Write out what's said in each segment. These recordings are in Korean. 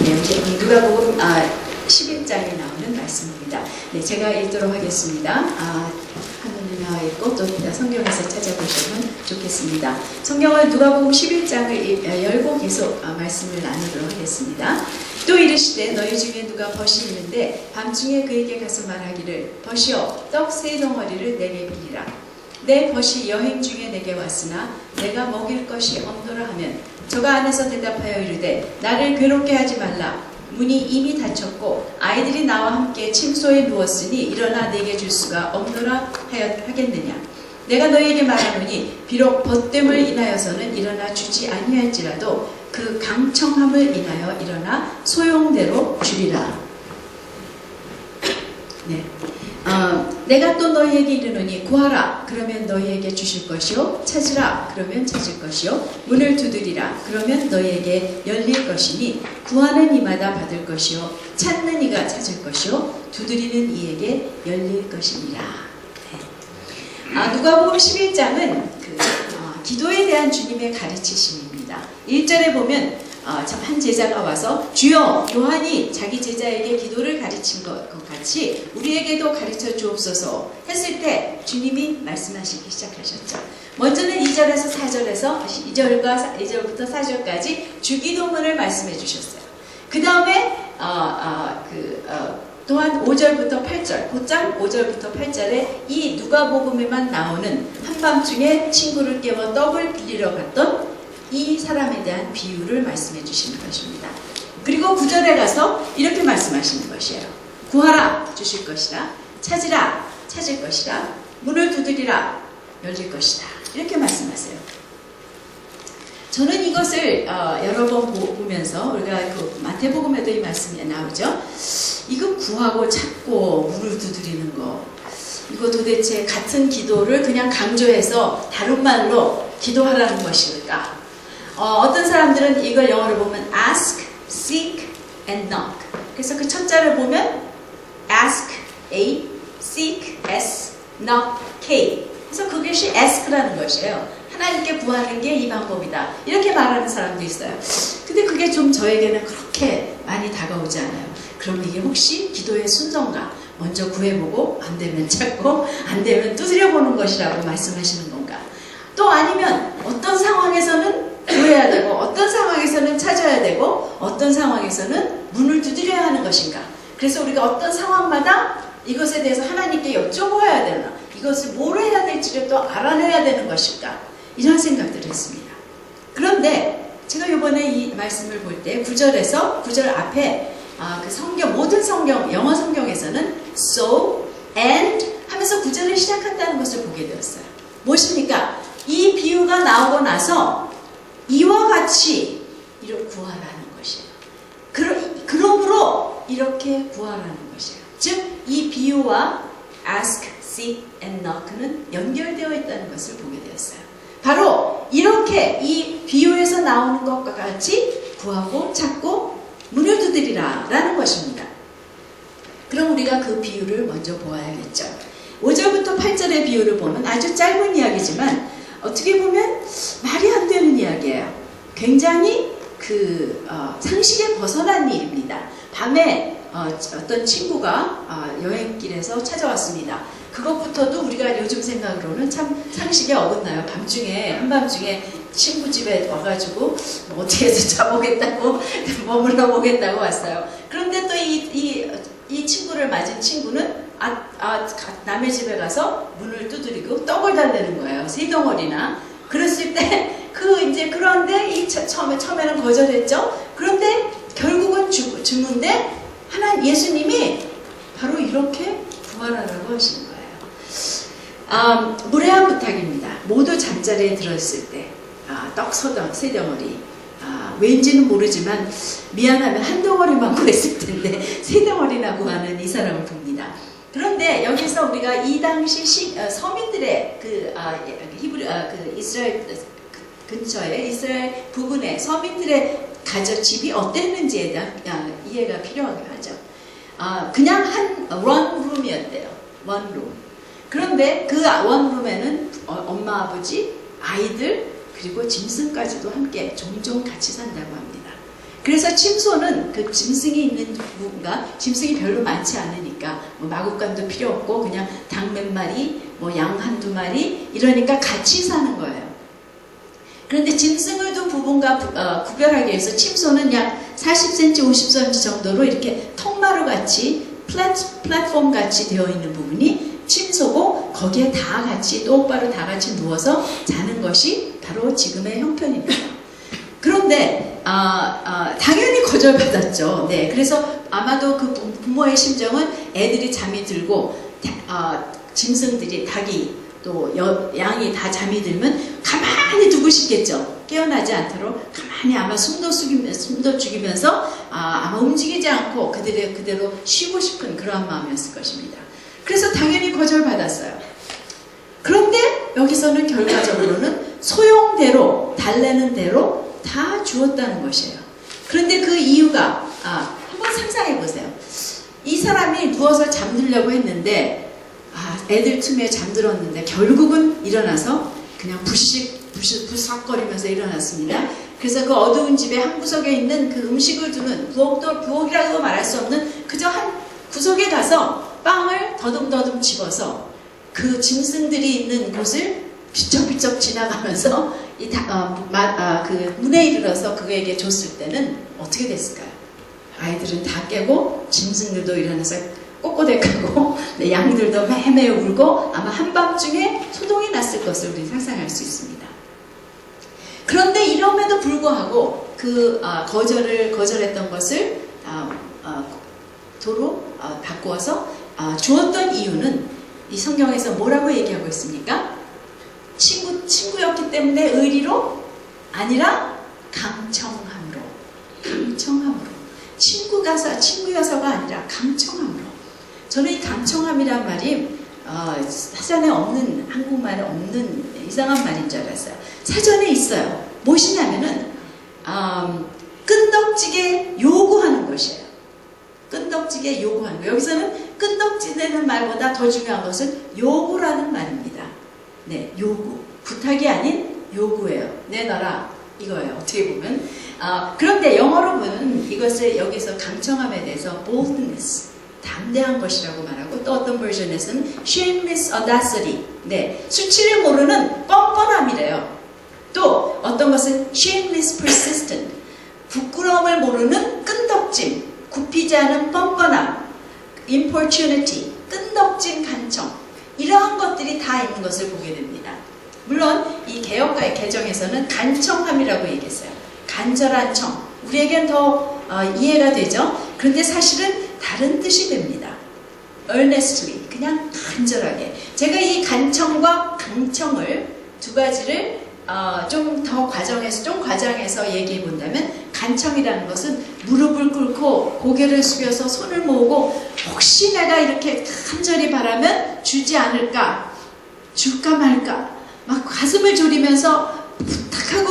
말씀이에요. 누가복음 11장에 나오는 말씀입니다. 네, 제가 읽도록 하겠습니다. 하늘에 나와 있고 또 성경에서 찾아보시면 좋겠습니다. 성경을 누가복음 11장을 열고 계속 말씀을 나누도록 하겠습니다. 또 이르시되 너희 중에 누가 벗이 있는데 밤중에 그에게 가서 말하기를 벗이여 떡 세 덩어리를 내게 빌리라. 내 벗이 여행 중에 내게 왔으나 내가 먹일 것이 없노라 하면 저가 안에서 대답하여 이르되 나를 괴롭게 하지 말라. 문이 이미 닫혔고 아이들이 나와 함께 침소에 누웠으니 일어나 내게 줄 수가 없노라 하겠느냐. 내가 너희에게 말하노니 비록 벗됨을 인하여서는 일어나 주지 아니할지라도 그 강청함을 인하여 일어나 소용대로 주리라. 네. 내가 또 너희에게 이르노니 구하라 그러면 너희에게 주실 것이요 찾으라 그러면 찾을 것이요 문을 두드리라 그러면 너희에게 열릴 것이니 구하는 이마다 받을 것이요 찾는 이가 찾을 것이요 두드리는 이에게 열릴 것이니라. 네. 누가복음 11장은 기도에 대한 주님의 가르치심입니다. 1절에 보면 한 제자가 와서 주여 요한이 자기 제자에게 기도를 가르친 것 같이 우리에게도 가르쳐 주옵소서 했을 때 주님이 말씀하시기 시작하셨죠. 먼저는 2절에서 4절에서 2절부터 4절까지 주기도문을 말씀해 주셨어요. 그 다음에 또한 5절부터 8절, 곧장 5절부터 8절에 이 누가복음에만 나오는 한밤중에 친구를 깨워 떡을 빌리러 갔던 이 사람에 대한 비유를 말씀해 주시는 것입니다. 그리고 9절에 가서 이렇게 말씀하시는 것이에요. 구하라 주실 것이라 찾으라 찾을 것이라 문을 두드리라 열릴 것이다. 이렇게 말씀하세요. 저는 이것을 여러 번 보면서 우리가 그 마태복음에도 이 말씀이 나오죠. 이거 구하고 찾고 문을 두드리는 거 이거 도대체 같은 기도를 그냥 강조해서 다른 말로 기도하라는 것일까? 어떤 사람들은 이걸 영어로 보면 ask, seek, and knock. 그래서 그 첫자를 보면 ask, A, seek, S, knock, K. 그래서 그것이 ask라는 것이에요. 하나님께 구하는 게 이 방법이다. 이렇게 말하는 사람도 있어요. 근데 그게 좀 저에게는 그렇게 많이 다가오지 않아요. 그럼 이게 혹시 기도의 순서인가? 먼저 구해보고 안 되면 찾고 안 되면 두드려보는 것이라고 말씀하시는 건가? 또 아니면 어떤 상황에서는 구해야 되고 어떤 상황에서는 찾아야 되고 어떤 상황에서는 문을 두드려야 하는 것인가. 그래서 우리가 어떤 상황마다 이것에 대해서 하나님께 여쭤보아야 되나 이것을 뭘 해야 될지를 또 알아내야 되는 것일까 이런 생각들을 했습니다. 그런데 제가 이번에 이 말씀을 볼 때 9절에서 9절 앞에 그 성경 모든 성경 영어 성경에서는 so and 하면서 9절을 시작한다는 것을 보게 되었어요. 무엇입니까? 이 비유가 나오고 나서 이와 같이 이렇게 구하라는 것이에요. 그러므로 이렇게 구하라는 것이에요. 즉 이 비유와 ask, seek, and knock는 연결되어 있다는 것을 보게 되었어요. 바로 이렇게 이 비유에서 나오는 것과 같이 구하고 찾고 문을 두드리라 라는 것입니다. 그럼 우리가 그 비유를 먼저 보아야겠죠. 5절부터 8절의 비유를 보면 아주 짧은 이야기지만 어떻게 보면 말이 안 되는 이야기예요. 굉장히 상식에 벗어난 일입니다. 밤에 어떤 친구가 여행길에서 찾아왔습니다. 그것부터도 우리가 요즘 생각으로는 참 상식에 어긋나요. 한밤중에 친구 집에 와가지고 뭐 어떻게 해서 자보겠다고 머물러 보겠다고 왔어요. 그런데 또 이 친구를 맞은 친구는 남의 집에 가서 문을 두드리고 떡을 달래는 거예요. 세 덩어리나. 그랬을 때 그런데 처음에는 거절했죠. 그런데 결국은 주문데 예수님이 바로 이렇게 구하라라고 하시는 거예요. 무례한 부탁입니다. 모두 잠자리에 들었을 때 떡 세 덩어리 왠지는 모르지만 미안하면 한 덩어리만 구했을 텐데 세 덩어리나 구하는 이 사람을 봅니다. 그런데 여기서 우리가 이 당시 서민들의 이스라엘 근처에 이스라엘 부근의 서민들의 집이 어땠는지에 대한 이해가 필요하죠. 그냥 한 원룸이었대요. 원룸. 그런데 그 원룸에는 엄마, 아버지, 아이들 그리고 짐승까지도 함께 종종 같이 산다고 합니다. 그래서 침소는 그 짐승이 있는 부분과 짐승이 별로 많지 않으니까 뭐 마구간도 필요 없고 그냥 닭 몇 마리, 뭐 양 한두 마리 이러니까 같이 사는 거예요. 그런데 짐승을 둔 부분과 구별하기 위해서 침소는 약 40cm, 50cm 정도로 이렇게 통마루 같이 플랫폼 같이 되어 있는 부분이 침소고 거기에 다 같이 똑바로 다 같이 누워서 자는 것이 바로 지금의 형편입니다. 그런데 당연히 거절받았죠. 네, 그래서 아마도 그 부모의 심정은 애들이 잠이 들고 짐승들이 닭이 또 양이 다 잠이 들면 가만히 두고 싶겠죠. 깨어나지 않도록 가만히 아마 숨도 죽이면서 아마 움직이지 않고 그대로 쉬고 싶은 그러한 마음이었을 것입니다. 그래서 당연히 거절받았어요. 그런데 여기서는 결과적으로는 소용대로 달래는 대로 다 주었다는 것이에요. 그런데 그 이유가 한번 상상해 보세요. 이 사람이 누워서 잠들려고 했는데 애들 틈에 잠들었는데 결국은 일어나서 그냥 부석거리면서 일어났습니다. 그래서 그 어두운 집의 한 구석에 있는 그 음식을 두는 부엌이라고 말할 수 없는 그저 한 구석에 가서 빵을 더듬더듬 집어서 그 짐승들이 있는 곳을 비쩍비쩍 지나가면서 그 문에 이르러서 그에게 줬을 때는 어떻게 됐을까요? 아이들은 다 깨고 짐승들도 일어나서 꼬꼬대하고 양들도 매매 울고 아마 한밤중에 소동이 났을 것을 우리 상상할 수 있습니다. 그런데 이럼에도 불구하고 그 거절했던 것을 도로 바꾸어서 주었던 이유는 이 성경에서 뭐라고 얘기하고 있습니까? 친구였기 때문에 의리로 아니라 강청함으로. 친구여서가 아니라 강청함으로. 저는 이 강청함이란 말이 사전에 없는, 한국말에 없는 이상한 말인 줄 알았어요. 사전에 있어요. 무엇이냐면은 끈덕지게 요구하는 것이에요. 끈덕지게 요구하는 거. 여기서는 끈덕지는 말보다 더 중요한 것은 요구라는 말입니다. 네, 요구. 부탁이 아닌 요구예요. 내놔라. 이거예요. 어떻게 보면. 그런데 영어로 보면 이것을 여기서 강청함에 대해서 boldness, 담대한 것이라고 말하고 또 어떤 버전에서는 shameless audacity, 네, 수치를 모르는 뻔뻔함이래요. 또 어떤 것은 shameless persistent, 부끄러움을 모르는 끈덕짐, 굽히지 않은 뻔뻔함, importunity, 끈덕진 간청, 이러한 것들이 다 있는 것을 보게 됩니다. 물론 이 개역가의 개정에서는 간청함이라고 얘기했어요. 간절한 청, 우리에겐 더 이해가 되죠. 그런데 사실은 다른 뜻이 됩니다. earnestly, 그냥 간절하게. 제가 이 간청과 강청을 두 가지를 좀 과장해서 얘기해 본다면, 간청이라는 것은 무릎을 꿇고 고개를 숙여서 손을 모으고 혹시 내가 이렇게 간절히 바라면 주지 않을까, 줄까 말까 막 가슴을 졸이면서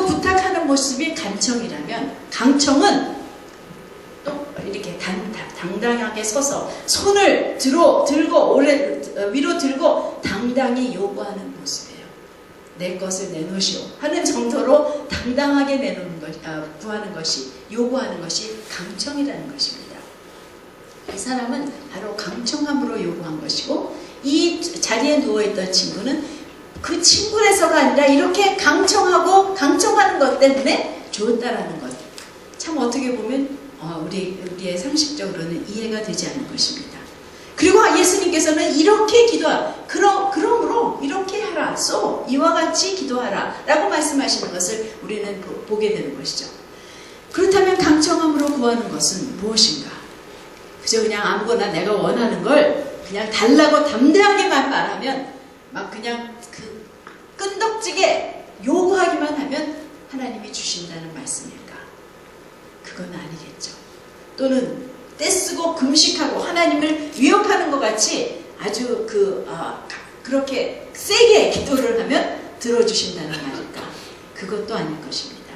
부탁하는 모습이 간청이라면, 강청은 또 이렇게 당당하게 서서 손을 들고 위로 들고 당당히 요구하는 모습이에요. 내 것을 내놓으시오 하는 정도로 당당하게 요구하는 것이 강청이라는 것입니다. 이 사람은 바로 강청함으로 요구한 것이고, 이 자리에 누워있던 친구는 그 친구라서가 아니라 이렇게 강청하는 것 때문에 좋았다라는 것. 참 어떻게 보면 우리의 상식적으로는 이해가 되지 않는 것입니다. 그리고 예수님께서는 이렇게 그러므로 이렇게 하라, 이와 같이 기도하라 라고 말씀하시는 것을 우리는 보게 되는 것이죠. 그렇다면 강청함으로 구하는 것은 무엇인가? 그저 그냥 아무거나 내가 원하는 걸 그냥 달라고 담대하게만 말하면, 막 그냥 끈덕지게 요구하기만 하면 하나님이 주신다는 말씀일까? 그건 아니겠죠. 또는 떼쓰고 금식하고 하나님을 위협하는 것 같이 아주 그렇게 세게 기도를 하면 들어주신다는 말일까? 그것도 아닐 것입니다.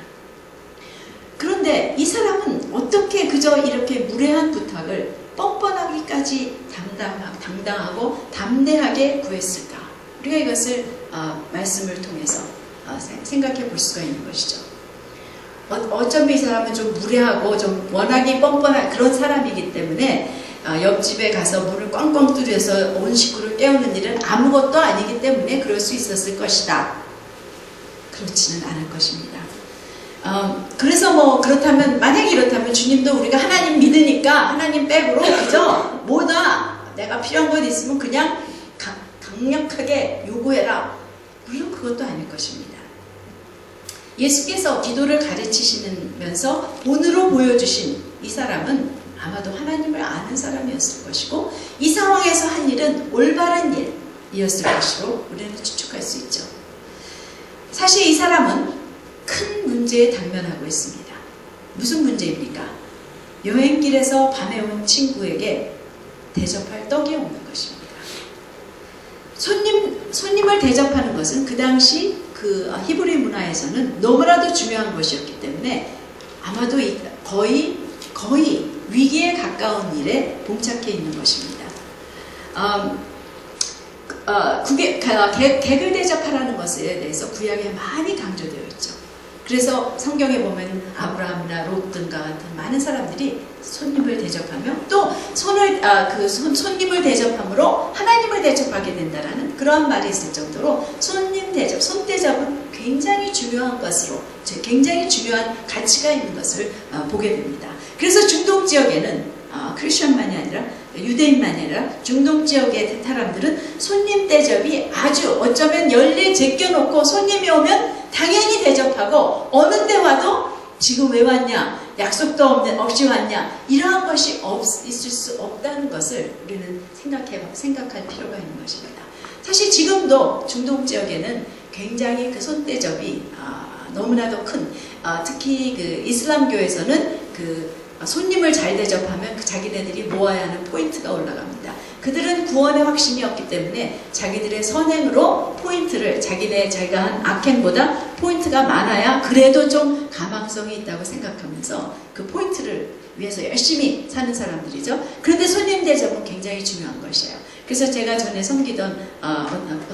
그런데 이 사람은 어떻게 그저 이렇게 무례한 부탁을 뻔뻔하기까지 당당하고 담대하게 구했을까? 우리가 이것을 말씀을 통해서 생각해 볼 수가 있는 것이죠. 어쩌면 이 사람은 좀 무례하고 좀 워낙에 뻔뻔한 그런 사람이기 때문에 옆집에 가서 문을 꽝꽝 뚫어서 온 식구를 깨우는 일은 아무것도 아니기 때문에 그럴 수 있었을 것이다. 그렇지는 않을 것입니다. 그래서 뭐 그렇다면, 만약에 이렇다면 주님도 우리가 하나님 믿으니까 하나님 백으로 그저 뭐나 내가 필요한 것 있으면 그냥 강력하게 요구해라. 물론 그것도 아닐 것입니다. 예수께서 기도를 가르치시면서 본으로 보여주신 이 사람은 아마도 하나님을 아는 사람이었을 것이고 이 상황에서 한 일은 올바른 일이었을 것으로 우리는 추측할 수 있죠. 사실 이 사람은 큰 문제에 당면하고 있습니다. 무슨 문제입니까? 여행길에서 밤에 온 친구에게 대접할 떡이 없는 것입니다. 손님을 대접하는 것은 그 당시 그 히브리 문화에서는 너무나도 중요한 것이었기 때문에 아마도 거의 위기에 가까운 일에 봉착해 있는 것입니다. 객을 대접하라는 것에 대해서 구약에 많이 강조되어 있죠. 그래서 성경에 보면 아브라함이나 롯 등과 같은 많은 사람들이 손님을 대접하며 또 손님을 대접함으로 하나님을 대접하게 된다라는 그러한 말이 있을 정도로 손님 대접, 손대접은 굉장히 중요한 것으로, 굉장히 중요한 가치가 있는 것을 보게 됩니다. 그래서 중동 지역에는 크리스천만이 아니라 유대인만이 아니라 중동 지역의 사람들은 손님 대접이 아주 어쩌면 열례 제껴놓고 손님이 오면 당연히 대접하고 어느 때 와도 지금 왜 왔냐, 약속도 없이 왔냐, 이러한 것이 있을 수 없다는 것을 우리는 생각할 필요가 있는 것입니다. 사실 지금도 중동 지역에는 굉장히 그 손대접이 너무나도 큰, 특히 그 이슬람교에서는 그 손님을 잘 대접하면 자기네들이 모아야 하는 포인트가 올라갑니다. 그들은 구원의 확신이 없기 때문에 자기들의 선행으로 포인트를, 자기가 한 악행보다 포인트가 많아야 그래도 좀 가망성이 있다고 생각하면서 그 포인트를 위해서 열심히 사는 사람들이죠. 그런데 손님 대접은 굉장히 중요한 것이에요. 그래서 제가 전에 섬기던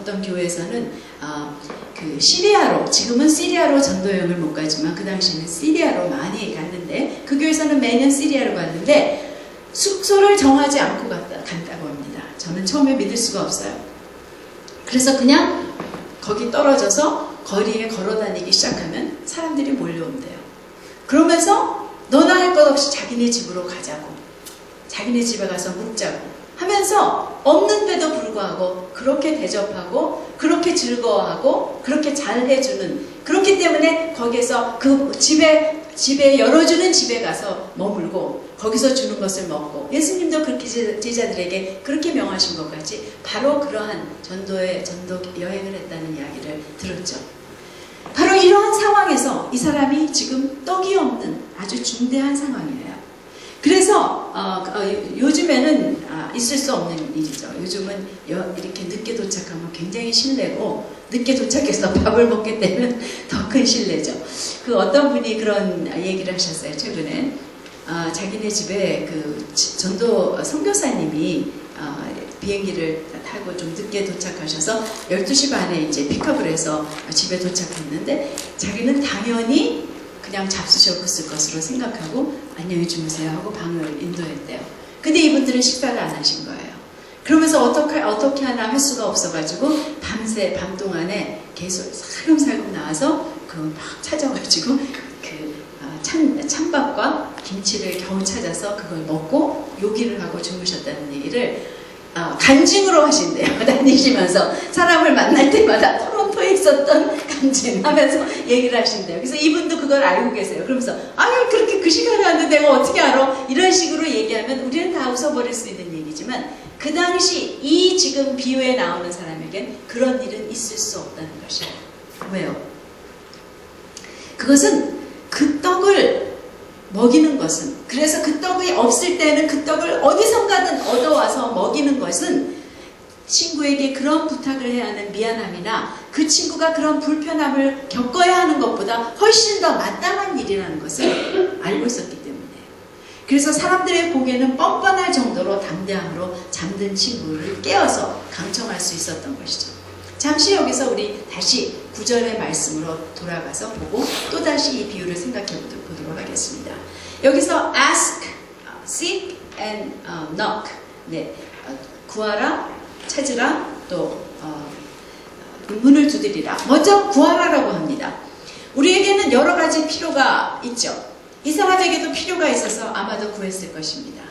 어떤 교회에서는 그 시리아로, 지금은 시리아로 전도여행을 못 가지만 그 당시에는 시리아로 많이 갔는데, 그 교회에서는 매년 시리아로 갔는데 숙소를 정하지 않고 간다고 합니다. 저는 처음에 믿을 수가 없어요. 그래서 그냥 거기 떨어져서 거리에 걸어다니기 시작하면 사람들이 몰려온대요. 그러면서 너나 할 것 없이 자기네 집으로 가자고, 자기네 집에 가서 묵자고 하면서 없는데도 불구하고 그렇게 대접하고 그렇게 즐거워하고 그렇게 잘 해주는, 그렇기 때문에 거기서 그 집에 열어주는 집에 가서 머물고 거기서 주는 것을 먹고, 예수님도 그렇게 제자들에게 그렇게 명하신 것 같이 바로 그러한 전도 여행을 했다는 이야기를 들었죠. 바로 이러한 상황에서 이 사람이 지금 떡이 없는 아주 중대한 상황이에요. 그래서 요즘에는 있을 수 없는 일이죠. 요즘은 이렇게 늦게 도착하면 굉장히 실례고, 늦게 도착해서 밥을 먹게 되면 더 큰 실례죠. 그 어떤 분이 그런 얘기를 하셨어요. 최근에 자기네 집에 그 전도 선교사님이 비행기를 타고 좀 늦게 도착하셔서 12시 반에 이제 픽업을 해서 집에 도착했는데, 자기는 당연히 그냥 잡수셨을 것으로 생각하고 안녕히 주무세요 하고 방을 인도했대요. 근데 이분들은 식사를 안 하신 거예요. 그러면서 어떻게 하나 할 수가 없어가지고 밤 동안에 계속 살금살금 나와서 막 찾아가지고 찬밥과 김치를 겨우 찾아서 그걸 먹고 요기를 하고 주무셨다는 얘기를 간증으로 하신대요. 다니시면서 사람을 만날 때마다 토론토에 있었던 간증하면서 얘기를 하신대요. 그래서 이분도 그걸 알고 계세요. 그러면서 아유, 그렇게 그 시간에 왔는데 내가 어떻게 알아? 이런 식으로 얘기하면 우리는 다 웃어버릴 수 있는 얘기지만, 그 당시 이 지금 비유에 나오는 사람에겐 그런 일은 있을 수 없다는 것이에요. 왜요? 그것은 그 떡을 먹이는 것은, 그래서 그 떡이 없을 때는 그 떡을 어디선가든 얻어와서 먹이는 것은 친구에게 그런 부탁을 해야 하는 미안함이나 그 친구가 그런 불편함을 겪어야 하는 것보다 훨씬 더 마땅한 일이라는 것을 알고 있었기 때문에, 그래서 사람들의 보기에는 뻔뻔할 정도로 담대함으로 잠든 친구를 깨워서 강청할 수 있었던 것이죠. 잠시 여기서 우리 다시 9절의 말씀으로 돌아가서 보고 또다시 이 비유를 생각해 보도록 하겠습니다. 여기서 ask, seek and knock. 네, 구하라, 찾으라, 또 문을 두드리라. 먼저 구하라라고 합니다. 우리에게는 여러 가지 필요가 있죠. 이 사람에게도 필요가 있어서 아마도 구했을 것입니다.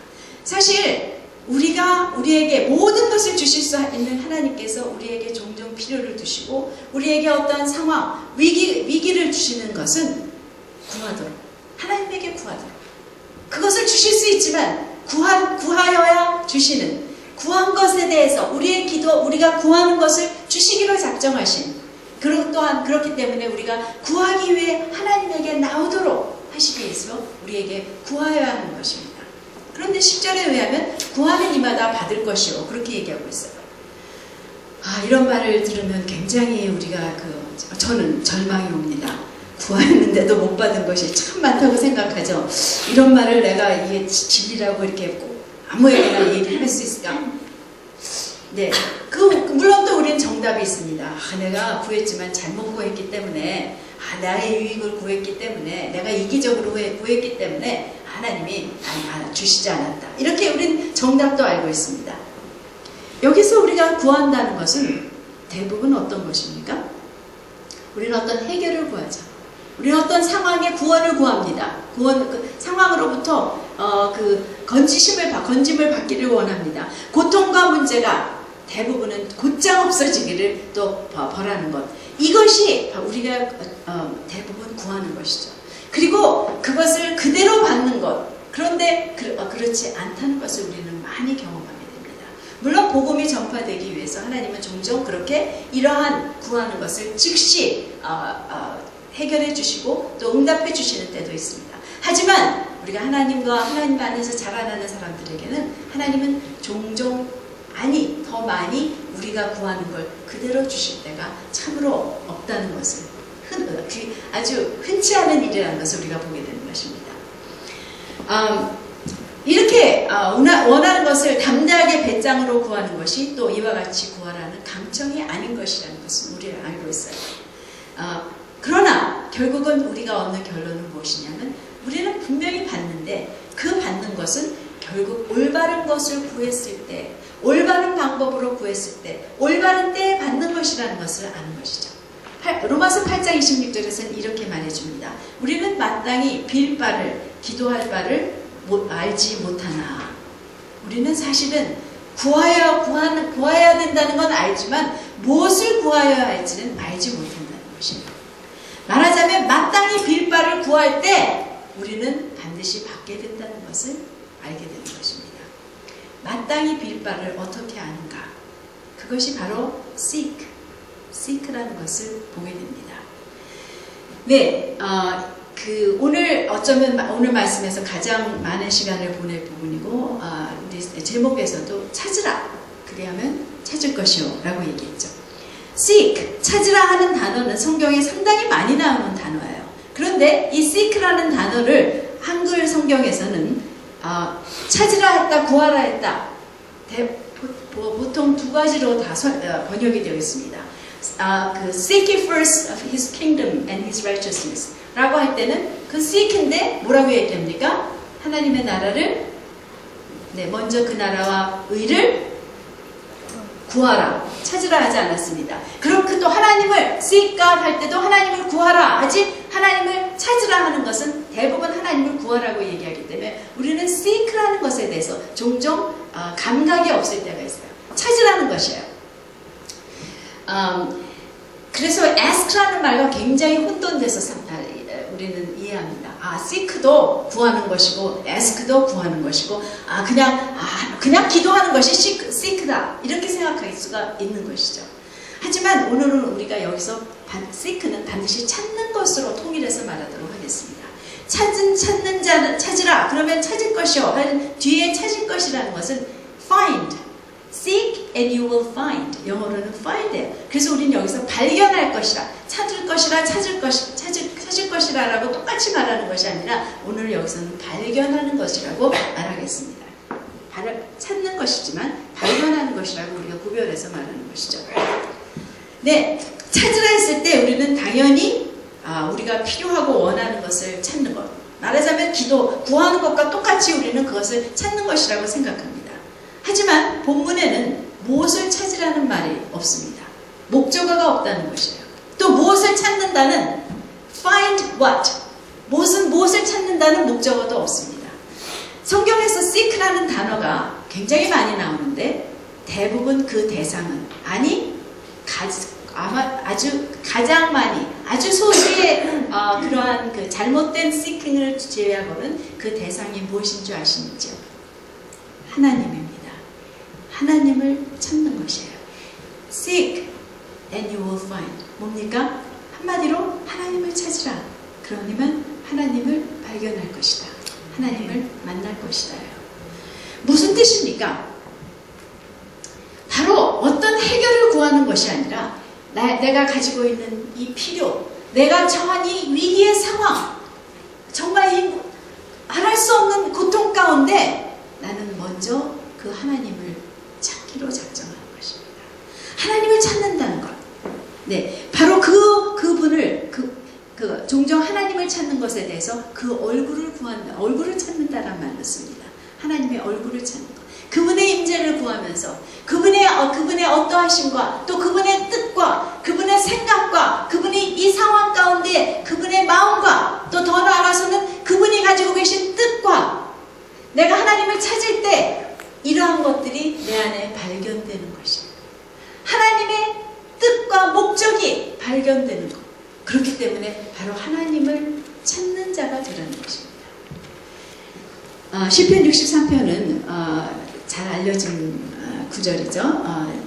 사실 우리에게 모든 것을 주실 수 있는 하나님께서 우리에게 종종 필요를 두시고 우리에게 어떤 상황, 위기를 주시는 것은 구하도록, 하나님에게 구하도록. 그것을 주실 수 있지만 구하여야 주시는, 구한 것에 대해서 우리의 기도, 우리가 구하는 것을 주시기로 작정하신, 그리고 또한 그렇기 때문에 우리가 구하기 위해 하나님에게 나오도록 하시기 위해서 우리에게 구하여야 하는 것입니다. 그런데 10절에 의하면 구하는 이마다 받을 것이요, 그렇게 얘기하고 있어요. 이런 말을 들으면 굉장히 저는 절망이 옵니다. 구하였는데도 못 받은 것이 참 많다고 생각하죠. 이런 말을 내가 이게 진리라고 이렇게 꼭 아무에게나 얘기를 할 수 있을까? 네, 물론 또 우리는 정답이 있습니다. 내가 구했지만 잘못 구했기 때문에, 나의 유익을 구했기 때문에, 내가 이기적으로 구했기 때문에 하나님이 주시지 않았다. 이렇게 우리는 정답도 알고 있습니다. 여기서 우리가 구한다는 것은 대부분 어떤 것입니까? 우리는 어떤 해결을 구하죠. 우리는 어떤 상황의 구원을 구합니다. 상황으로부터 건짐을 받기를 원합니다. 고통과 문제가 대부분은 곧장 없어지기를 또 바라는 것. 이것이 우리가 대부분 구하는 것이죠. 그리고 그것을 그대로 받는 것. 그런데 그렇지 않다는 것을 우리는 많이 경험하게 됩니다. 물론 복음이 전파되기 위해서 하나님은 종종 그렇게 이러한 구하는 것을 즉시 해결해 주시고 또 응답해 주시는 때도 있습니다. 하지만 우리가 하나님 안에서 자라나는 사람들에게는 하나님은 종종 더 많이 우리가 구하는 걸 그대로 주실 때가 참으로 없다는 것을, 아주 흔치 않은 일이라는 것을 우리가 보게 되는 것입니다. 이렇게 원하는 것을 담대하게 배짱으로 구하는 것이 또 이와 같이 구하라는 강청이 아닌 것이라는 것을 우리가 알고 있어요. 그러나 결국은 우리가 얻는 결론은 무엇이냐면, 우리는 분명히 받는데 그 받는 것은 결국 올바른 것을 구했을 때, 올바른 방법으로 구했을 때, 올바른 때에 받는 것이라는 것을 아는 것이죠. 로마서 8장 26절에서는 이렇게 말해줍니다. 우리는 마땅히 빌 바를, 기도할 바를 알지 못하나. 우리는 사실은 구해야 된다는 건 알지만 무엇을 구하여야 할지는 알지 못한다는 것입니다. 말하자면 마땅히 빌 바를 구할 때 우리는 반드시 받게 된다는 것을 알게 되는 것입니다. 마땅히 빌 바를 어떻게 아는가? 그것이 바로 seek라는 것을 보게 됩니다. 네, 오늘 말씀에서 가장 많은 시간을 보낼 부분이고, 우리 제목에서도 찾으라, 그리하면 찾을 것이요 라고 얘기했죠. seek, 찾으라 하는 단어는 성경에 상당히 많이 나오는 단어예요. 그런데 이 seek라는 단어를 한글 성경에서는 찾으라 했다, 구하라 했다, 보통 두 가지로 다 번역이 되어 있습니다. seek ye first of his kingdom and his righteousness 라고 할 때는 그 seek인데 뭐라고 얘기합니까? 하나님의 나라를, 먼저 그 나라와 의를 구하라, 찾으라 하지 않았습니다. 그럼 또 하나님을 seek God 할 때도 하나님을 구하라 하지, 하나님을 찾으라 하는 것은 대부분 하나님을 구하라고 얘기하기 때문에 우리는 seek라는 것에 대해서 종종 감각이 없을 때가 있어요. 찾으라는 것이에요. 그래서 ask라는 말과 굉장히 혼돈돼서 우리는 이해합니다. seek도 구하는 것이고 ask도 구하는 것이고 그냥 기도하는 것이 seek다, 이렇게 생각할 수가 있는 것이죠. 하지만 오늘은 우리가 여기서 seek는 반드시 찾는 것으로 통일해서 말하도록 하겠습니다. 찾는 자는 찾으라, 그러면 찾을 것이요, 뒤에 찾을 것이라는 것은 find, seek and you will find, 영어로는 find예요. 그래서 우리는 여기서 발견할 것이라, 찾을 것이라 라고 똑같이 말하는 것이 아니라 오늘 여기서는 발견하는 것이라고 말하겠습니다. 찾는 것이지만 발견하는 것이라고 우리가 구별해서 말하는 것이죠. 네, 찾으라 했을 때 우리는 당연히 우리가 필요하고 원하는 것을 찾는 것. 말하자면 기도, 구하는 것과 똑같이 우리는 그것을 찾는 것이라고 생각합니다. 하지만 본문에는 무엇을 찾으라는 말이 없습니다. 목적어가 없다는 것이에요. 또 무엇을 찾는다는 find what, 무엇을 찾는다는 목적어도 없습니다. 성경에서 seek라는 단어가 굉장히 많이 나오는데 대부분 그 대상은 아주 가장 많이 아주 소수의 그러한 그 잘못된 seeking을 제외하고는 그 대상이 무엇인 줄 아시는지요? 하나님입니다. 하나님을 찾는 것이에요. Seek and you will find. 뭡니까? 한마디로 하나님을 찾으라. 그러면 하나님을 발견할 것이다. 하나님을 만날 것이다. 무슨 뜻입니까? 바로 어떤 해결을 구하는 것이 아니라 내가 가지고 있는 이 필요, 내가 처한 이 위기의 상황, 정말 이 말할 수 없는 고통 가운데 나는 먼저 그 하나님을 찾기로 작정하는 것입니다. 하나님을 찾는다는 것. 네, 바로 그분을 종종 하나님을 찾는 것에 대해서 그 얼굴을 구한다, 얼굴을 찾는다라는 말을 씁니다. 하나님의 얼굴을 찾는 것. 그분의 임재를 구하면서 그분의 어떠하심과 또 그분의 뜻과 그분의 생각과 그분이 이 상황 가운데 그분의 마음과 또 더 나아가서는 그분이 가지고 계신 뜻과 내가 하나님을 찾을 때 이러한 것들이 내 안에 발견되는 것이에요. 하나님의 뜻과 목적이 발견되는 것. 그렇기 때문에 바로 하나님을 찾는 자가 되라는 것입니다. 시편 63편은 잘 알려진 구절이죠.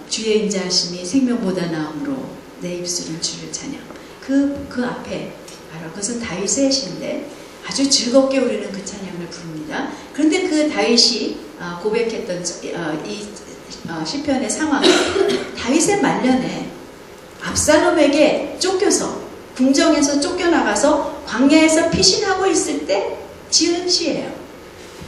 주의 인자하심이 생명보다 나음으로 내 입술은 주를 찬양. 그 앞에 바로 그것은 다윗의 시인데 아주 즐겁게 우리는 그 찬양을 부릅니다. 그런데 그 다윗이 고백했던 이 시편의 상황은 다윗의 말년에 압살롬에게 쫓겨서 궁정에서 쫓겨나가서 광야에서 피신하고 있을 때 지은 시예요.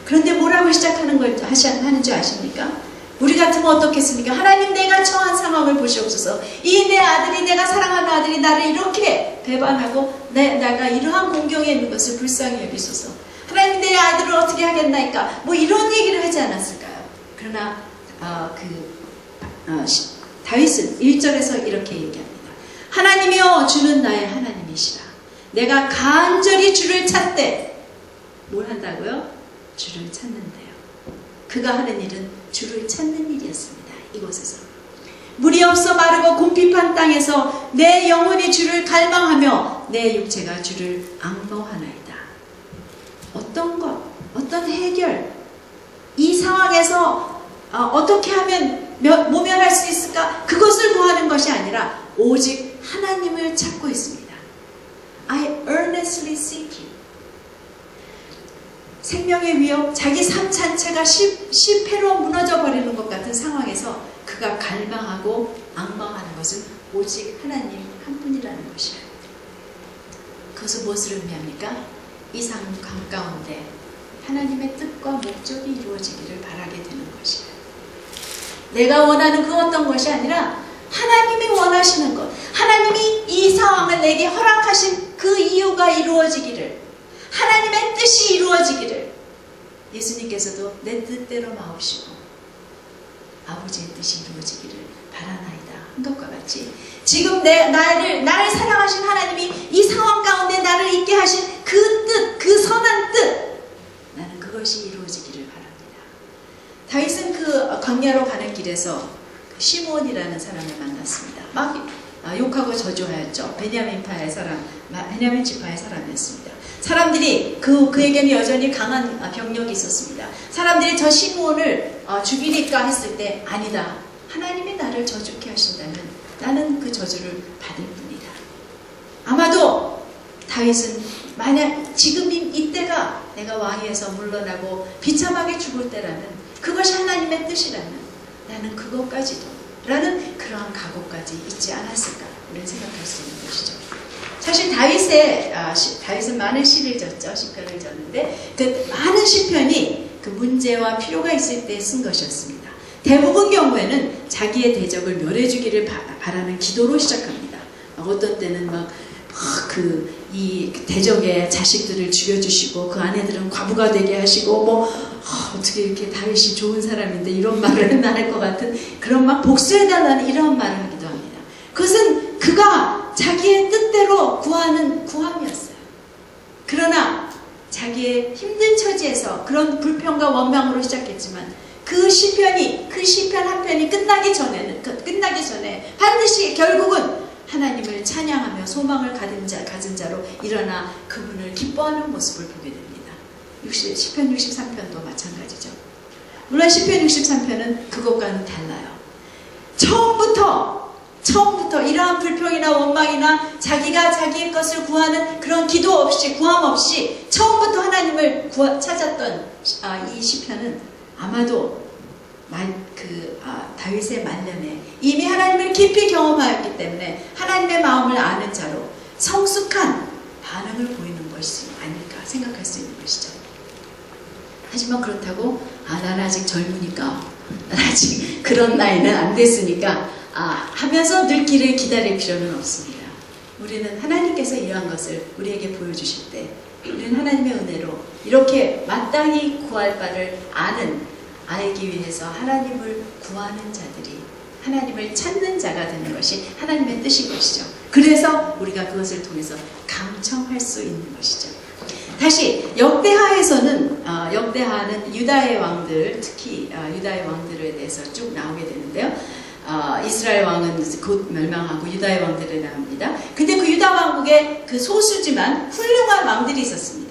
그런데 뭐라고 시작하는 하는 줄 아십니까? 우리 같으면 어떻겠습니까? 하나님, 내가 처한 상황을 보시옵소서. 이 내 아들이, 내가 사랑하는 아들이 나를 이렇게 배반하고 내가 이러한 공경에 있는 것을 불쌍히 여기소서. 하나님, 내 아들을 어떻게 하겠나이까? 뭐 이런 얘기를 하지 않았을까요? 그러나 다윗은 1절에서 이렇게 얘기합니다. 하나님이여, 주는 나의 하나님이시라. 내가 간절히 주를 찾되 뭘 한다고요? 주를 찾는데요. 그가 하는 일은 주를 찾는 일이었습니다. 이곳에서 물이 없어 마르고 곰핍한 땅에서 내 영혼이 주를 갈망하며 내 육체가 주를 앙노하나이다. 어떤 것, 어떤 해결, 이 상황에서 어떻게 하면 모면할 수 있을까? 그것을 구하는 것이 아니라 오직 하나님을 찾고 있습니다. I earnestly seek you. 생명의 위협, 자기 삶 자체가 실패로 무너져 버리는 것 같은 상황에서 그가 갈망하고 앙망하는 것은 오직 하나님 한 분이라는 것이에요. 그것은 무엇을 의미합니까? 이 삶 가운데 하나님의 뜻과 목적이 이루어지기를 바라게 되는 것이에요. 내가 원하는 그 어떤 것이 아니라 하나님이 원하시는 것, 하나님이 이 상황을 내게 허락하신 그 이유가 이루어지기를, 하나님의 뜻이 이루어지기를, 예수님께서도 내 뜻대로 마옵시고 아버지의 뜻이 이루어지기를 바라나이다 한 것과 같이 지금 나를 사랑하신 하나님이 이 상황 가운데 나를 있게 하신 그 뜻, 그 선한 뜻, 나는 그것이 이루어지기를 바랍니다. 다윗은 그 광야로 가는 길에서 시므온이라는 사람을 만났습니다. 막 욕하고 저주하였죠. 베냐민 지파의 사람이었습니다. 사람들이 그에게는 여전히 강한 병력이 있었습니다. 사람들이 저 시므온을 죽이니까 했을 때 아니다. 하나님이 나를 저주케 하신다면 나는 그 저주를 받을 뿐이다. 아마도 다윗은 만약 지금 이때가 내가 왕위에서 물러나고 비참하게 죽을 때라면, 그것이 하나님의 뜻이라면 나는 그것까지도 라는 그러한 각오까지 있지 않았을까 우리는 생각할 수 있는 것이죠. 사실 다윗은 많은 시를 졌죠. 시편을 졌는데 그 많은 시편이 그 문제와 필요가 있을 때 쓴 것이었습니다. 대부분 경우에는 자기의 대적을 멸해주기를 바라는 기도로 시작합니다. 어떤 때는 이 대적의 자식들을 죽여주시고 그 아내들은 과부가 되게 하시고 어떻게 이렇게 다윗이 좋은 사람인데 이런 말을 할 것 같은 그런 복수해달라는 이런 말을 하기도 합니다. 그것은 그가 자기의 뜻대로 구하는 구함이었어요. 그러나 자기의 힘든 처지에서 그런 불평과 원망으로 시작했지만 그 시편 한 편이 끝나기 전에 반드시 결국은 하나님을 찬양하며 소망을 가진 자로 일어나 그분을 기뻐하는 모습을 보게 됩니다. 시편 63편도 마찬가지죠. 물론 시편 63편은 그것과는 달라요. 처음부터 이러한 불평이나 원망이나 자기가 자기의 것을 구하는 그런 기도 없이 구함 없이 처음부터 하나님을 찾았던 이 시편은 아마도 다윗의 말년에 이미 하나님을 깊이 경험하였기 때문에 하나님의 마음을 아는 자로 성숙한 반응을 보이는 것이 아닐까 생각할 수 있는 것이죠. 하지만 그렇다고 나는 아직 젊으니까 난 아직 그런 나이는 안 됐으니까 하면서 늙기를 기다릴 필요는 없습니다. 우리는 하나님께서 이러한 것을 우리에게 보여주실 때 우리는 하나님의 은혜로 이렇게 마땅히 구할 바를 알기 위해서 하나님을 구하는 자들이 하나님을 찾는 자가 되는 것이 하나님의 뜻인 것이죠. 그래서 우리가 그것을 통해서 감청할 수 있는 것이죠. 다시 역대하에서는 역대하는 유다의 왕들, 특히 유다의 왕들에 대해서 쭉 나오게 되는데요. 이스라엘 왕은 곧 멸망하고 유다의 왕들에 나옵니다. 근데 그 유다 왕국에 그 소수지만 훌륭한 왕들이 있었습니다.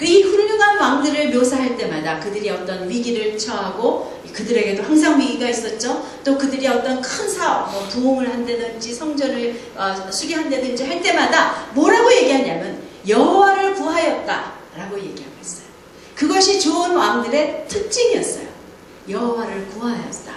이 훌륭한 왕들을 묘사할 때마다 그들이 어떤 위기를 처하고 그들에게도 항상 위기가 있었죠. 또 그들이 어떤 큰 사업, 부흥을 한다든지 성전을 수리한다든지 할 때마다 뭐라고 얘기하냐면 여호와를 구하였다라고 얘기하고 있어요. 그것이 좋은 왕들의 특징이었어요. 여호와를 구하였다.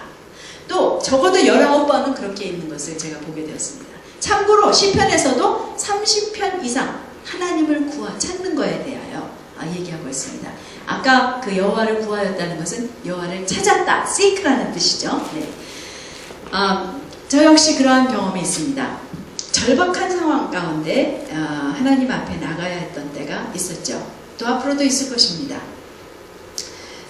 또 적어도 19번은 그렇게 있는 것을 제가 보게 되었습니다. 참고로 시편에서도 30편 이상 하나님을 찾는 것에 대하여 얘기하고 있습니다. 아까 그 여호와를 구하였다는 것은 여호와를 찾았다, seek라는 뜻이죠. 네. 저 역시 그러한 경험이 있습니다. 절박한 상황 가운데 하나님 앞에 나가야 했던 때가 있었죠. 또 앞으로도 있을 것입니다.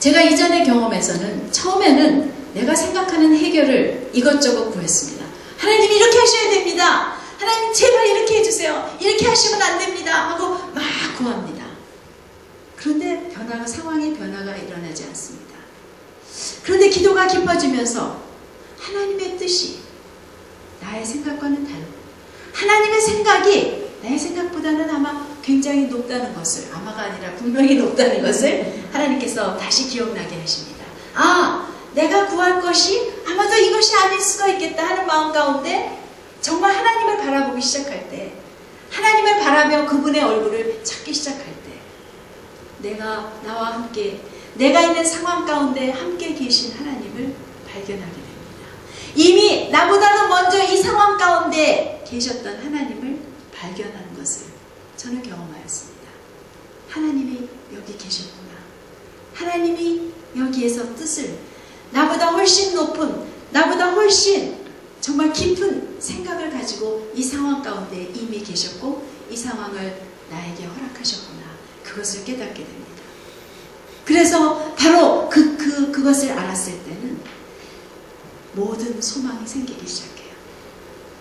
제가 이전의 경험에서는 처음에는 내가 생각하는 해결을 이것저것 구했습니다. 하나님 이렇게 하셔야 됩니다. 하나님 제발 이렇게 해주세요. 이렇게 하시면 안 됩니다. 하고 막 구합니다. 그런데 상황의 변화가 일어나지 않습니다. 그런데 기도가 깊어지면서 하나님의 뜻이 나의 생각과는 다르고 하나님의 생각이 내 생각보다는 아마 굉장히 높다는 것을, 아마가 아니라 분명히 높다는 것을 하나님께서 다시 기억나게 하십니다. 내가 구할 것이 아마도 이것이 아닐 수가 있겠다 하는 마음 가운데 정말 하나님을 바라보기 시작할 때, 하나님을 바라며 그분의 얼굴을 찾기 시작할 때 내가 나와 함께 내가 있는 상황 가운데 함께 계신 하나님을 발견하게 됩니다. 이미 나보다도 먼저 이 상황 가운데 계셨던 하나님을 발견하는 것을 저는 경험하였습니다. 하나님이 여기 계셨구나. 하나님이 여기에서 뜻을 나보다 훨씬 높은, 나보다 훨씬 정말 깊은 생각을 가지고 이 상황 가운데 이미 계셨고 이 상황을 나에게 허락하셨구나. 그것을 깨닫게 됩니다. 그래서 바로 그것을 알았을 때는 모든 소망이 생기기 시작해요.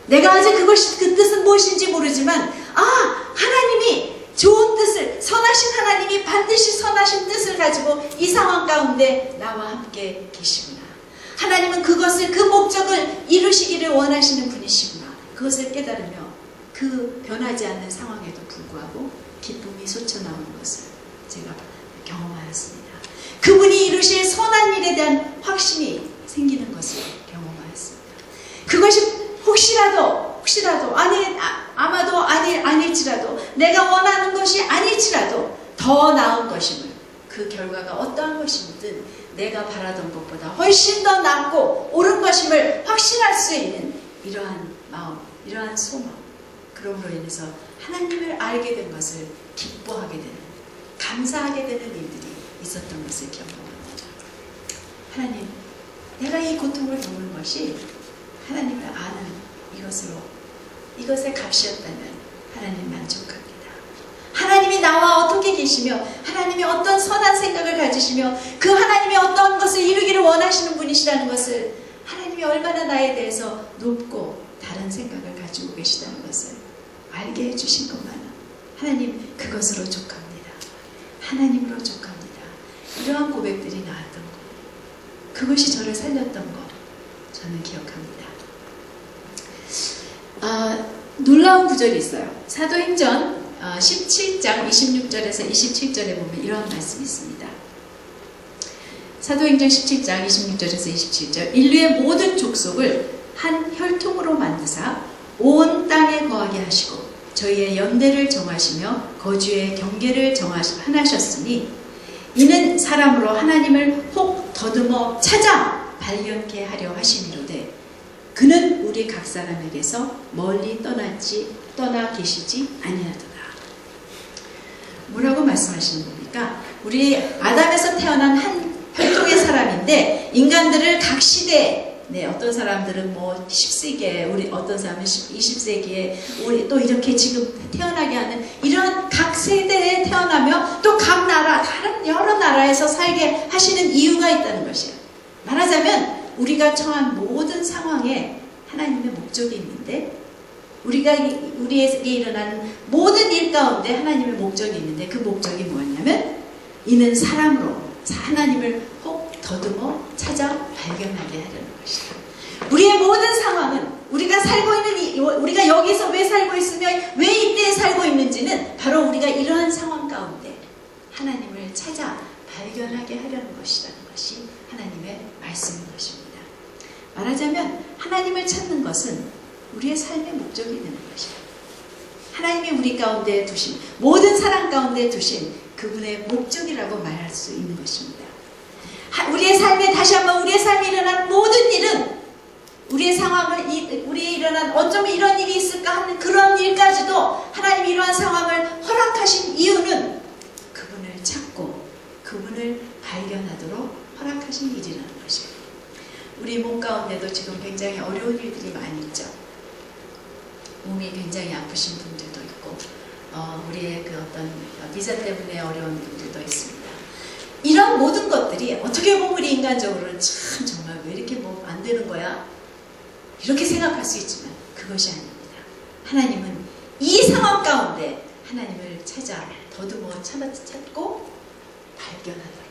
내가 아직 그 뜻은 무엇인지 모르지만 하나님이 좋은 뜻을, 선하신 하나님이 반드시 선하신 뜻을 가지고 이 상황 가운데 나와 함께 계시구나. 하나님은 그 목적을 이루시기를 원하시는 분이시구나. 그것을 깨달으며 그 변하지 않는 상황에도 불구하고 기쁨이 솟아나오는 것을 제가 경험하였습니다. 그분이 이루실 선한 일에 대한 확신이 생기는 것을 경험하였습니다. 그것이 혹시라도 아마도 아닐지라도 내가 원하는 것이 아닐지라도 더 나은 것임을, 그 결과가 어떠한 것이든 내가 바라던 것보다 훨씬 더 낫고 옳은 것임을 확신할 수 있는 이러한 마음, 이러한 소망, 그럼으로 인해서 하나님을 알게 된 것을 기뻐하게 되는, 감사하게 되는 일들이 있었던 것을 기억합니다. 하나님, 내가 이 고통을 겪는 것이 하나님을 아는 이것의 값이었다면 하나님 만족합니다. 하나님이 나와 어떻게 계시며 하나님이 어떤 선한 생각을 가지시며 그 하나님이 어떤 것을 이루기를 원하시는 분이시라는 것을, 하나님이 얼마나 나에 대해서 높고 다른 생각을 가지고 계시다는 것을 알게 해주신 것만은 하나님 그것으로 족합니다. 하나님으로 족합니다. 이러한 고백들이 나왔던 것, 그것이 저를 살렸던 것 저는 기억합니다. 놀라운 구절이 있어요. 사도행전 17장 26절에서 27절에 보면 이러한 말씀이 있습니다. 사도행전 17장 26절에서 27절, 인류의 모든 족속을 한 혈통으로 만드사 온 땅에 거하게 하시고 저희의 연대를 정하시며 거주의 경계를 하셨으니 이는 사람으로 하나님을 혹 더듬어 찾아 발견케 하려 하심이로되 그는 우리 각 사람에게서 멀리 떠나 계시지 아니하더라. 뭐라고 말씀하시는 겁니까? 우리 아담에서 태어난 한 혈통의 사람인데 인간들을 각 시대에, 어떤 사람들은 뭐 10세기에, 우리 어떤 사람은 20세기에, 우리 또 이렇게 지금 태어나게 하는 이런 각 세대에 태어나며 또 각 나라, 다른 여러 나라에서 살게 하시는 이유가 있다는 것이에요. 말하자면 우리가 처한 모든 상황에 하나님의 목적이 있는데, 우리에게 일어나는 모든 일 가운데 하나님의 목적이 있는데, 그 목적이 뭐였냐면 이는 사람으로 하나님을 혹 더듬어 찾아 발견하게 하려는 것이다. 우리의 모든 상황은 우리가 여기서 왜 살고 있으며 왜 이때에 살고 있는지는 바로 우리가 이러한 상황 가운데 하나님을 찾아 발견하게 하려는 것이라는 것이 하나님의 말씀인 것입니다. 말하자면 하나님을 찾는 것은 우리의 삶의 목적이 되는 것이에요. 하나님이 우리 가운데 두신, 모든 사람 가운데 두신 그분의 목적이라고 말할 수 있는 것입니다. 우리의 삶에, 다시 한번 우리의 삶에 일어난 모든 일은, 우리의 상황을, 우리에 일어난 어쩌면 이런 일이 있을까 하는 그런 일까지도 하나님이 이러한 상황을 허락하신 이유는 그분을 찾고 그분을 발견하도록 허락하신 일이라는 것이에요. 우리 몸 가운데도 지금 굉장히 어려운 일들이 많이 있죠. 몸이 굉장히 아프신 분들도 있고, 우리의 그 어떤 비자 때문에 어려운 분들도 있습니다. 이런 모든 것들이 어떻게 보면 우리 인간적으로는 참 정말 왜 이렇게 뭐 안 되는 거야? 이렇게 생각할 수 있지만 그것이 아닙니다. 하나님은 이 상황 가운데 하나님을 찾아 더듬어 찾고 발견하도록,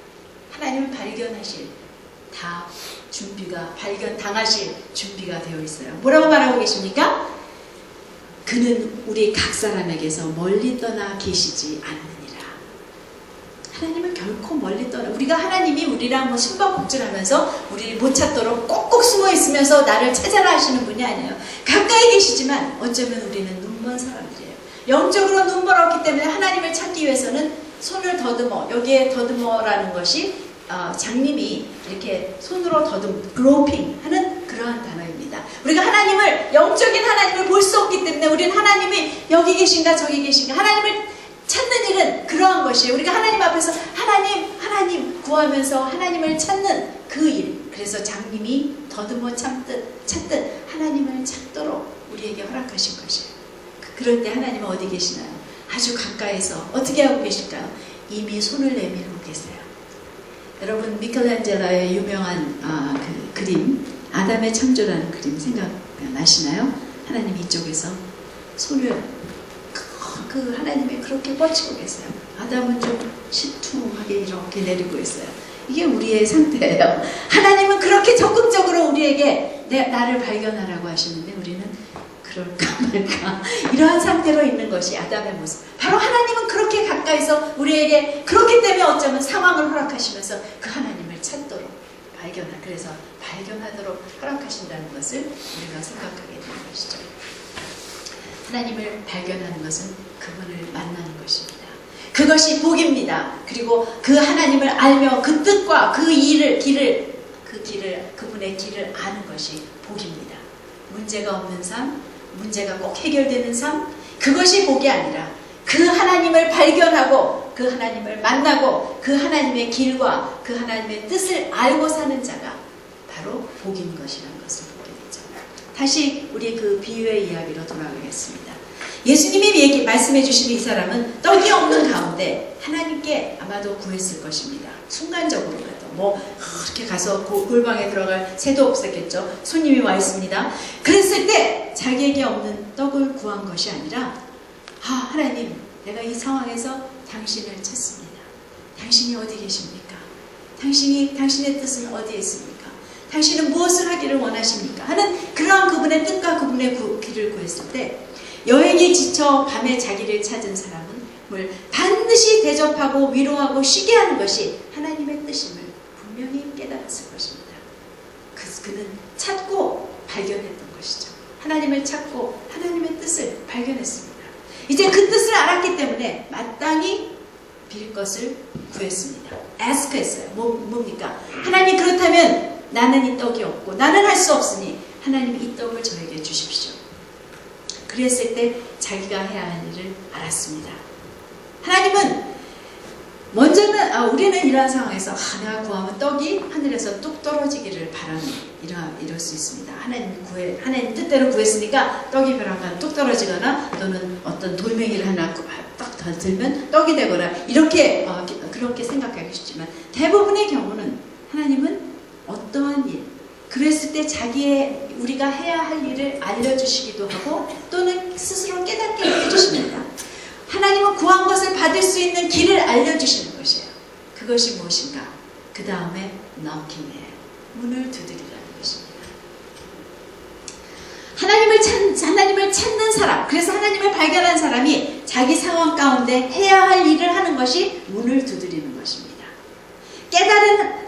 하나님을 발견하실 다 발견당하실 준비가 되어 있어요. 뭐라고 말하고 계십니까? 그는 우리 각 사람에게서 멀리 떠나 계시지 않느니라. 하나님은 결코 멀리 떠나, 하나님이 우리랑 뭐 숨바꼭질하면서 우리를 못 찾도록 꼭꼭 숨어 있으면서 나를 찾아라 하시는 분이 아니에요. 가까이 계시지만 어쩌면 우리는 눈먼 사람들이에요. 영적으로 눈멀었기 때문에 하나님을 찾기 위해서는 손을 더듬어, 여기에 더듬어라는 것이 장님이 이렇게 손으로 그로핑 하는 그러한 단어입니다. 우리가 영적인 하나님을 볼 수 없기 때문에 우리는 하나님이 여기 계신가 저기 계신가, 하나님을 찾는 일은 그러한 것이에요. 우리가 하나님 앞에서 하나님 구하면서 하나님을 찾는 그 일. 그래서 장님이 더듬어 찾듯 하나님을 찾도록 우리에게 허락하신 것이에요. 그럴 때 하나님은 어디 계시나요? 아주 가까이서 어떻게 하고 계실까요? 이미 손을 내밀고 계세요. 여러분, 미켈란젤로의 유명한 그 그림, 아담의 창조라는 그림 생각나시나요? 하나님이 이쪽에서 손을 하나님이 그렇게 뻗치고 계세요. 아담은 좀 시퉁하게 이렇게 내리고 있어요. 이게 우리의 상태예요. 하나님은 그렇게 적극적으로 우리에게 나를 발견하라고 하시는데 우리는 그럴까 말까 이러한 상태로 있는 것이 아담의 모습. 바로 하나님은 그렇게 가까이서 우리에게, 그렇기 때문에 어쩌면 상황을 허락하시면서 그 하나님을 찾도록 그래서 발견하도록 허락하신다는 것을 우리가 생각하게 되는 것이죠. 하나님을 발견하는 것은 그분을 만나는 것입니다. 그것이 복입니다. 그리고 그 하나님을 알며 그 뜻과 그분의 길을 아는 것이 복입니다. 문제가 없는 삶, 문제가 꼭 해결되는 삶, 그것이 복이 아니라 그 하나님을 발견하고 그 하나님을 만나고 그 하나님의 길과 그 하나님의 뜻을 알고 사는 자가 바로 복인 것이라는 것을 보게 되죠. 다시 우리 그 비유의 이야기로 돌아가겠습니다. 예수님이 말씀해 주신 이 사람은 떡이 없는 가운데 하나님께 아마도 구했을 것입니다. 순간적으로라도 그렇게 가서 골방에 들어갈 새도 없었겠죠. 손님이 와 있습니다. 그랬을 때 자기에게 없는 떡을 구한 것이 아니라 하나님, 내가 이 상황에서 당신을 찾습니다. 당신이 어디 계십니까? 당신의 뜻은 어디에 있습니까? 당신은 무엇을 하기를 원하십니까? 하는 그러한 그분의 뜻과 그분의 길을 구했을 때 여행에 지쳐 밤에 자기를 찾은 사람은 반드시 대접하고 위로하고 쉬게 하는 것이 하나님의 뜻임을 분명히 깨달았을 것입니다. 그는 찾고 발견했던 것이죠. 하나님을 찾고 하나님의 뜻을 발견했습니다. 이제 그 뜻을 알았기 때문에 마땅히 빌 것을 구했습니다. ask 했어요. 뭡니까? 하나님, 그렇다면 나는 이 떡이 없고 나는 할 수 없으니 하나님이 이 떡을 저에게 주십시오. 그랬을 때 자기가 해야 할 일을 알았습니다. 하나님은 먼저는 우리는 이러한 상황에서 내가 구하면 떡이 하늘에서 뚝 떨어지기를 바라는 이럴 수 있습니다. 하나님 뜻대로 구했으니까 떡이 벼랑간 뚝 떨어지거나 또는 어떤 돌멩이를 하나 딱 들면 떡이 되거나 이렇게 그렇게 생각하기 쉽지만 대부분의 경우는 하나님은 어떠한 일 그랬을 때 우리가 해야 할 일을 알려주시기도 하고 또는 스스로 깨닫게 해주십니다. 하나님은 구한 것을 받을 수 있는 길을 알려주시는 것이에요. 그것이 무엇인가? 그 다음에 knocking이에요. 문을 두드리라는 것입니다. 하나님을 찾는 사람, 그래서 하나님을 발견한 사람이 자기 상황 가운데 해야 할 일을 하는 것이 문을 두드리는 것입니다. 깨달은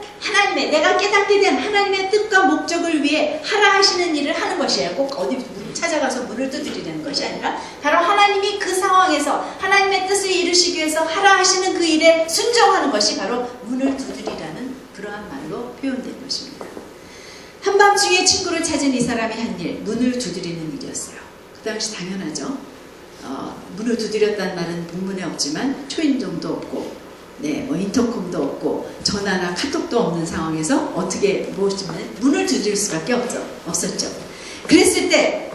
내가 깨닫게 된 하나님의 뜻과 목적을 위해 하라 하시는 일을 하는 것이에요. 꼭 어디 찾아가서 문을 두드리는 것이 아니라 바로 하나님이 그 상황에서 하나님의 뜻을 이루시기 위해서 하라 하시는 그 일에 순종하는 것이 바로 문을 두드리라는 그러한 말로 표현된 것입니다. 한밤중에 친구를 찾은 이 사람이 한 일, 문을 두드리는 일이었어요. 그 당시 당연하죠. 문을 두드렸다는 말은 본문에 없지만 초인종도 없고 인터콤도 없고 전화나 카톡도 없는 상황에서 어떻게 문을 두드릴 수밖에 없었죠. 그랬을 때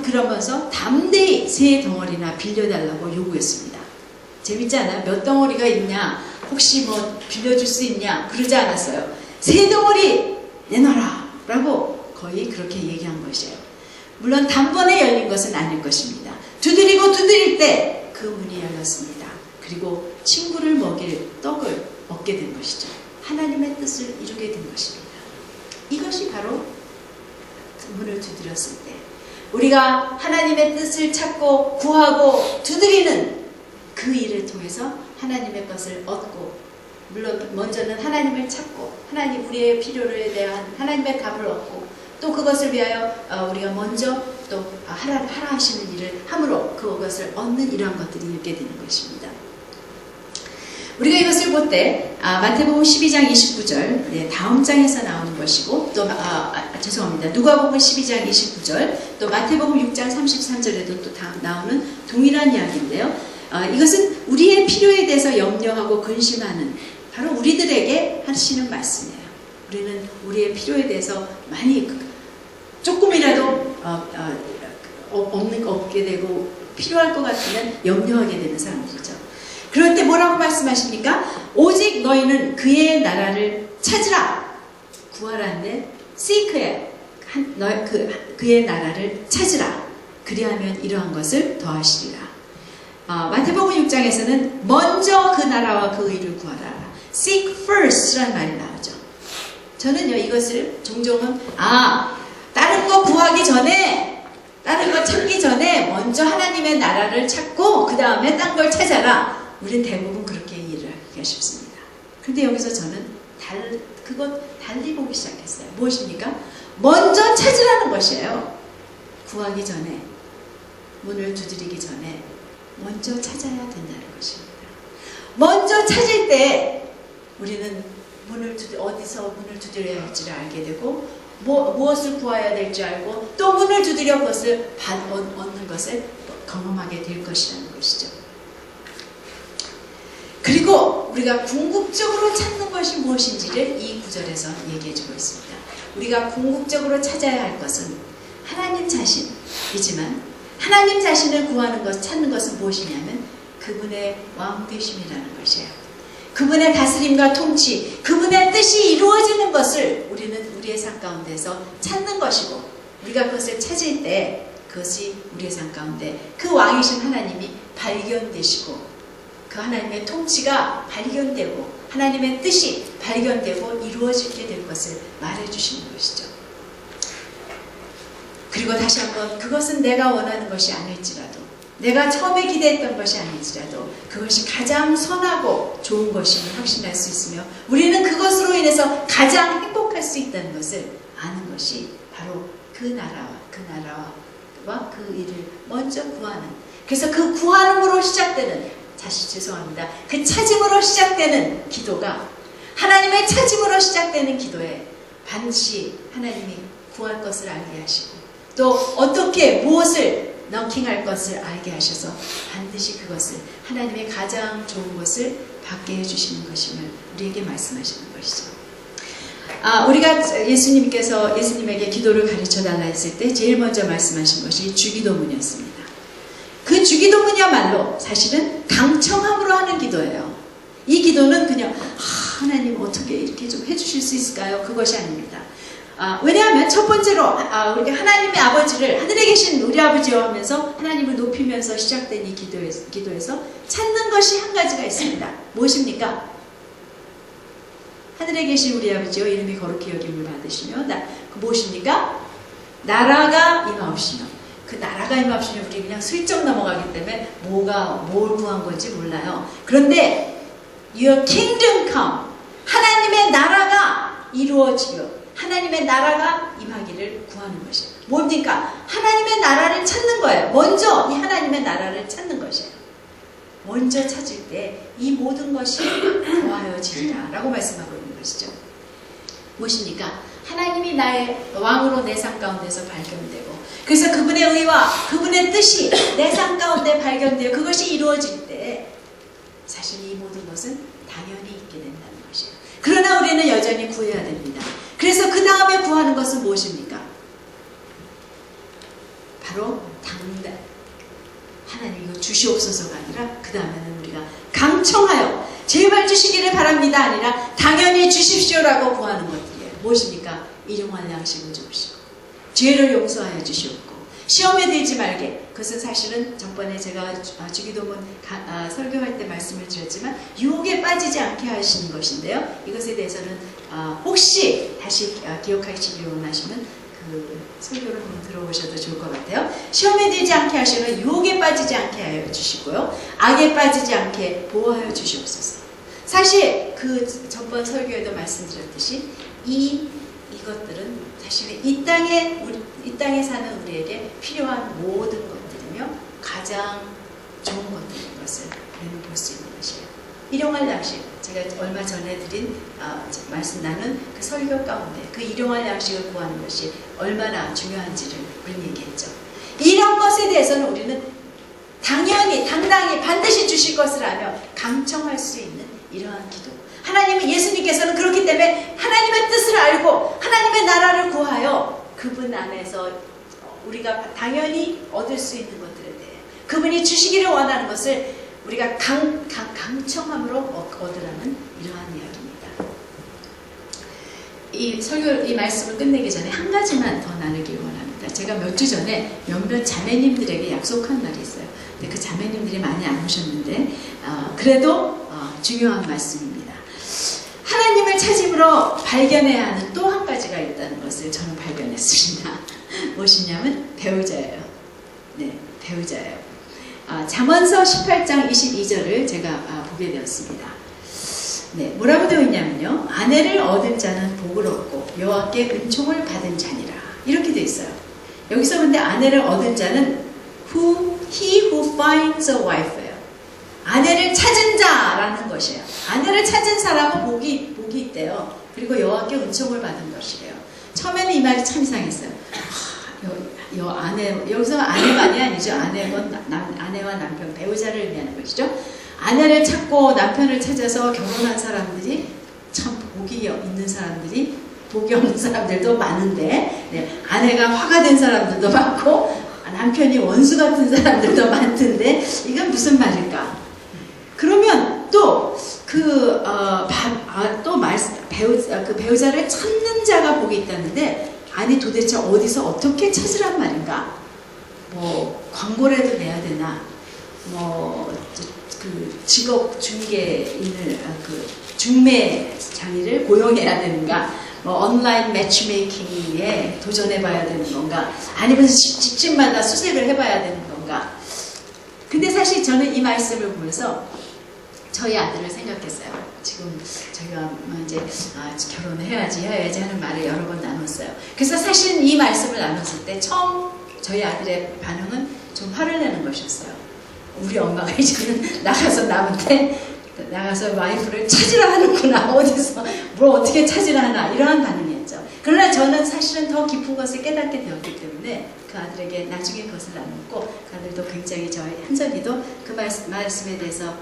그러면서 담대히 3덩어리나 빌려달라고 요구했습니다. 재밌지 않아요? 몇 덩어리가 있냐? 혹시 빌려줄 수 있냐? 그러지 않았어요. 3덩어리 내놔라 라고 거의 그렇게 얘기한 것이에요. 물론 단번에 열린 것은 아닐 것입니다. 두드릴 때 그 문이 열렸습니다. 그리고 친구를 먹일 떡을 얻게 된 것이죠. 하나님의 뜻을 이루게 된 것입니다. 이것이 바로 문을 두드렸을 때 우리가 하나님의 뜻을 찾고 구하고 두드리는 그 일을 통해서 하나님의 것을 얻고 물론 먼저는 하나님을 찾고 우리의 필요에 대한 하나님의 답을 얻고 또 그것을 위하여 우리가 먼저 또 하라 하시는 일을 함으로 그것을 얻는 이러한 것들이 있게 되는 것입니다. 우리가 이것을 볼 때 마태복음 12장 29절 다음 장에서 나오는 것이고 또 죄송합니다. 누가복음 12장 29절 또 마태복음 6장 33절에도 또 나오는 동일한 이야기인데요. 이것은 우리의 필요에 대해서 염려하고 근심하는 바로 우리들에게 하시는 말씀이에요. 우리는 우리의 필요에 대해서 많이 조금이라도 없게 되고 필요할 것 같으면 염려하게 되는 사람들이죠. 그럴 때 뭐라고 말씀하십니까? 오직 너희는 그의 나라를 찾으라. 구하라는데 seek해. 그의 나라를 찾으라. 그리하면 이러한 것을 더하시리라. 마태복음 6장에서는 먼저 그 나라와 그 의를 구하라. seek first라는 말이 나오죠. 저는요 이것을 종종은 다른 거 구하기 전에 다른 거 찾기 전에 먼저 하나님의 나라를 찾고 그 다음에 딴 걸 찾아라. 우린 대부분 그렇게 일을 하기가 쉽습니다. 근데 여기서 저는 달리 보기 시작했어요. 무엇입니까? 먼저 찾으라는 것이에요. 구하기 전에 문을 두드리기 전에 먼저 찾아야 된다는 것입니다. 먼저 찾을 때 우리는 어디서 문을 두드려야 할지를 알게 되고 무엇을 구해야 될지 알고 또 문을 두드려 그것을 얻는 것을 경험하게 될 것이라는 것이죠. 그리고 우리가 궁극적으로 찾는 것이 무엇인지를 이 구절에서 얘기해주고 있습니다. 우리가 궁극적으로 찾아야 할 것은 하나님 자신이지만 하나님 자신을 구하는 것, 찾는 것은 무엇이냐면 그분의 왕되심이라는 것이에요. 그분의 다스림과 통치, 그분의 뜻이 이루어지는 것을 우리는 우리의 삶 가운데서 찾는 것이고, 우리가 그것을 찾을 때 그것이 우리의 삶 가운데 그 왕이신 하나님이 발견되시고, 그 하나님의 통치가 발견되고 하나님의 뜻이 발견되고 이루어지게 될 것을 말해주시는 것이죠. 그리고 다시 한번, 그것은 내가 원하는 것이 아닐지라도, 내가 처음에 기대했던 것이 아닐지라도 그것이 가장 선하고 좋은 것임을 확신할 수 있으며, 우리는 그것으로 인해서 가장 행복할 수 있다는 것을 아는 것이 바로 그 나라와 그 일을 먼저 구하는, 그래서 그 구하는으로 시작되는, 다시 죄송합니다, 그 찾음으로 시작되는 기도가, 하나님의 찾음으로 시작되는 기도에 반드시 하나님이 구할 것을 알게 하시고, 또 어떻게 무엇을 너킹할 것을 알게 하셔서 반드시 그것을, 하나님의 가장 좋은 것을 받게 해주시는 것임을 우리에게 말씀하시는 것이죠. 우리가 예수님에게 기도를 가르쳐달라 했을 때 제일 먼저 말씀하신 것이 주기도문이었습니다. 그 주기도문이야말로 사실은 강청함으로 하는 기도예요. 이 기도는 그냥 하나님 어떻게 이렇게 좀 해주실 수 있을까요? 그것이 아닙니다. 왜냐하면 첫 번째로 우리가 하나님의 아버지를, 하늘에 계신 우리 아버지와 하면서 하나님을 높이면서 시작된 이 기도에서 찾는 것이 한 가지가 있습니다. 무엇입니까? 하늘에 계신 우리 아버지여 이름이 거룩히 여김을 받으시며, 무엇입니까? 나라가 임하옵시며. 그 나라가 임하옵시며 우리 그냥 슬쩍 넘어가기 때문에 뭘 구한 건지 몰라요. 그런데 Your kingdom come, 하나님의 나라가 이루어지고 하나님의 나라가 임하기를 구하는 것이에요. 뭡니까? 하나님의 나라를 찾는 거예요. 먼저 이 하나님의 나라를 찾는 것이에요. 먼저 찾을 때 이 모든 것이 더하여지리라 라고 말씀하고 있는 것이죠. 무엇입니까? 하나님이 나의 왕으로 내 삶 가운데서 발견되고, 그래서 그분의 의와 그분의 뜻이 내 삶 가운데 발견되어 그것이 이루어질 때 사실 이 모든 것은 당연히 있게 된다는 것이에요. 그러나 우리는 여전히 구해야 됩니다. 그래서 그 다음에 구하는 것은 무엇입니까? 바로 당장 하나님 이거 주시옵소서가 아니라 그 다음에는 우리가 강청하여 제발 주시기를 바랍니다 아니라 당연히 주십시오라고 구하는 것들이에요. 무엇입니까? 일용할 양식을 주옵시고 죄를 용서하여 주시옵고 시험에 들지 말게. 그것은 사실은 전번에 제가 주기도문 설교할 때 말씀을 드렸지만 유혹에 빠지지 않게 하시는 것인데요. 이것에 대해서는 혹시 다시 기억하시기 원하시면 그 설교를 한번 들어보셔도 좋을 것 같아요. 시험에 들지 않게 하시면 유혹에 빠지지 않게 하여 주시고요. 악에 빠지지 않게 보호하여 주시옵소서. 사실 그 전번 설교에도 말씀드렸듯이 이것들은 사실 이 땅에 사는 우리에게 필요한 모든 것들이며 가장 좋은 것들인 것을 우리는 볼 수 있는 것이에요. 일용할 양식, 제가 얼마 전에 드린 말씀 나눈 그 설교 가운데 그 일용할 양식을 구하는 것이 얼마나 중요한지를 우리는 얘기했죠. 이런 것에 대해서는 우리는 당연히 당당히 반드시 주실 것을 알며 강청할 수 있는 이러한 기도. 하나님은 예수님께서는 그렇기 때문에 하나님의 뜻을 알고 하나님의 나라를 구하여 그분 안에서 우리가 당연히 얻을 수 있는 것들에 대해 그분이 주시기를 원하는 것을 우리가 강청함으로 얻으라는 이러한 이야기입니다. 이 말씀을 끝내기 전에 한 가지만 더 나누길 원합니다. 제가 몇 주 전에 몇몇 자매님들에게 약속한 날이 있어요. 근데 그 자매님들이 많이 안 오셨는데 그래도 중요한 말씀입니다. 하나님을 찾음으로 발견해야 하는 또 한 가지가 있다는 것을 저는 발견했습니다. 무엇이냐면 배우자예요. 네, 배우자예요. 잠언서 18장 22절을 제가 보게 되었습니다. 네, 뭐라고 되어 있냐면요. 아내를 얻은 자는 복을 얻고 여호와께 은총을 받은 자니라. 이렇게 되어 있어요. 여기서 근데 아내를 얻은 자는 he who finds a wife예요. 아내를 찾은 자라는 것이에요. 아내를 찾은 사람은 복이 있대요. 그리고 여호와께 은총을 받은 것이래요. 처음에는 이 말이 참 이상했어요. 여기서 아내만이 아니죠. 아내와 남편, 배우자를 의미하는 것이죠. 아내를 찾고 남편을 찾아서 결혼한 사람들이 참 복이 있는 사람들이 복이 없는 사람들도 많은데, 네, 아내가 화가 된 사람들도 많고, 남편이 원수 같은 사람들도 많던데, 이건 무슨 말일까? 그러면 또, 배우자를 찾는 자가 복이 있다는데, 아니 도대체 어디서 어떻게 찾으란 말인가? 뭐, 광고라도 내야 되나? 뭐, 직업 중개인을, 중매 장의를 고용해야 되는가? 뭐 온라인 매치메이킹에 도전해봐야 되는 건가? 아니면 집집마다 수색을 해봐야 되는 건가? 근데 사실 저는 이 말씀을 보면서 저희 아들을 생각했어요. 지금 저희가 이제 결혼을 해야지 하는 말을 여러 번 나눴어요. 그래서 사실 이 말씀을 나눴을 때 처음 저희 아들의 반응은 좀 화를 내는 것이었어요. 우리 엄마가 이제는 나가서 와이프를 찾으라 하는구나. 어디서 뭘 어떻게 찾으라 하나, 이러한 반응이었죠. 그러나 저는 사실은 더 깊은 것을 깨닫게 되었기 때문에 그 아들에게 나중에 그것을 나눴고, 그 아들도 굉장히 저희 한전이도 그 말씀에 대해서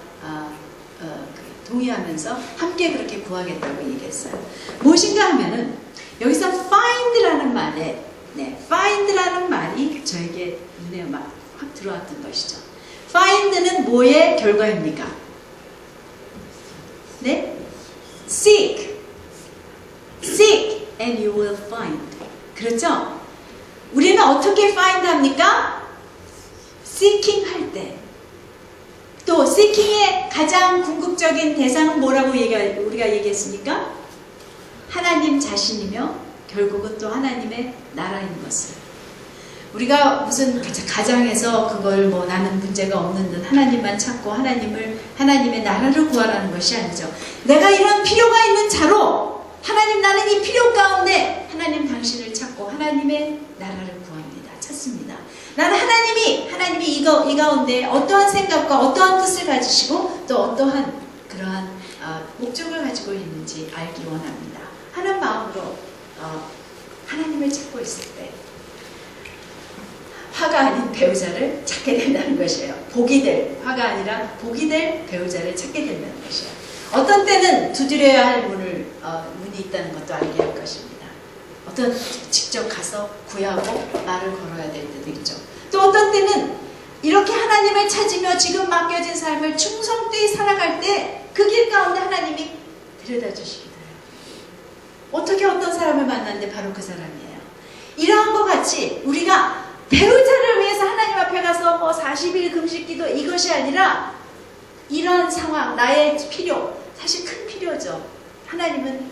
동의하면서 함께 그렇게 구하겠다고 얘기했어요. 무엇인가 하면은 여기서 find라는 말에, 네, find라는 말이 저에게 눈에 막 확 들어왔던 것이죠. find는 뭐의 결과입니까? 네? Seek and you will find. 그렇죠? 우리는 어떻게 find 합니까? seeking 할 때. 또 seeking의 가장 궁극적인 대상은 뭐라고 우리가 얘기했습니까? 하나님 자신이며 결국은 또 하나님의 나라인 것을. 우리가 무슨 가정에서 그걸 뭐 나는 문제가 없는 듯 하나님만 찾고 하나님의 나라를 구하라는 것이 아니죠. 내가 이런 필요가 있는 자로 하나님, 나는 이 필요 가운데 하나님 당신을 찾고 하나님의 나라를 구합니다. 찾습니다. 나는 하나님이 이 가운데 어떠한 생각과 어떠한 뜻을 가지시고 또 어떠한 그러한 목적을 가지고 있는지 알기 원합니다. 하는 마음으로 하나님을 찾고 있을 때 화가 아닌 배우자를 찾게 된다는 것이에요. 화가 아니라 복이 될 배우자를 찾게 된다는 것이에요. 어떤 때는 두드려야 할 문이 있다는 것도 알게 할 것입니다. 직접 가서 구하고 말을 걸어야 될 때도 있죠. 또 어떤 때는 이렇게 하나님을 찾으며 지금 맡겨진 삶을 충성되이 살아갈 때 그 길 가운데 하나님이 데려다 주시기도 해요. 어떻게 어떤 사람을 만났는데 바로 그 사람이에요. 이러한 것 같이 우리가 배우자를 위해서 하나님 앞에 가서 뭐 40일 금식기도 이것이 아니라 이러한 상황, 나의 필요, 사실 큰 필요죠. 하나님은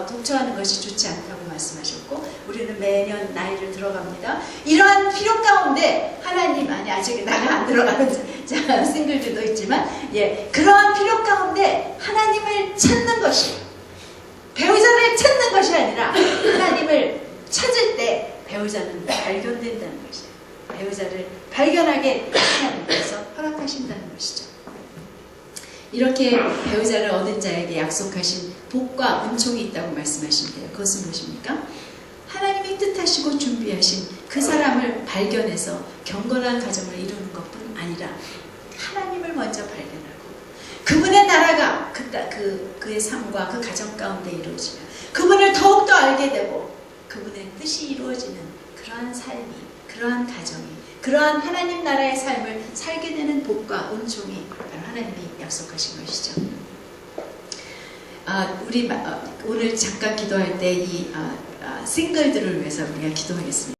독처하는 것이 좋지 않다고 말씀하셨고 우리는 매년 나이를 들어갑니다. 이러한 필요 가운데 하나님, 아직 나이가 안 들어가는 싱글들도 있지만, 예, 그러한 필요 가운데 하나님을 찾는 것이, 배우자를 찾는 것이 아니라 하나님을 찾을 때 배우자는 발견된다는 것이에요. 배우자를 발견하게 하나님께서 허락하신다는 것이죠. 이렇게 배우자를 얻은 자에게 약속하신 복과 은총이 있다고 말씀하신대요. 그것은 무엇입니까? 하나님이 뜻하시고 준비하신 그 사람을 발견해서 경건한 가정을 이루는 것뿐 아니라 하나님을 먼저 발견하고 그분의 나라가 그의 삶과 그 가정 가운데 이루어지면 그분을 더욱더 알게 되고 그분의 뜻이 이루어지는 그러한 삶이, 그러한 가정이, 그러한 하나님 나라의 삶을 살게 되는 복과 은총이 바로 하나님이 약속하신 것이죠. 우리 오늘 잠깐 기도할 때 이 싱글들을 위해서 우리가 기도하겠습니다.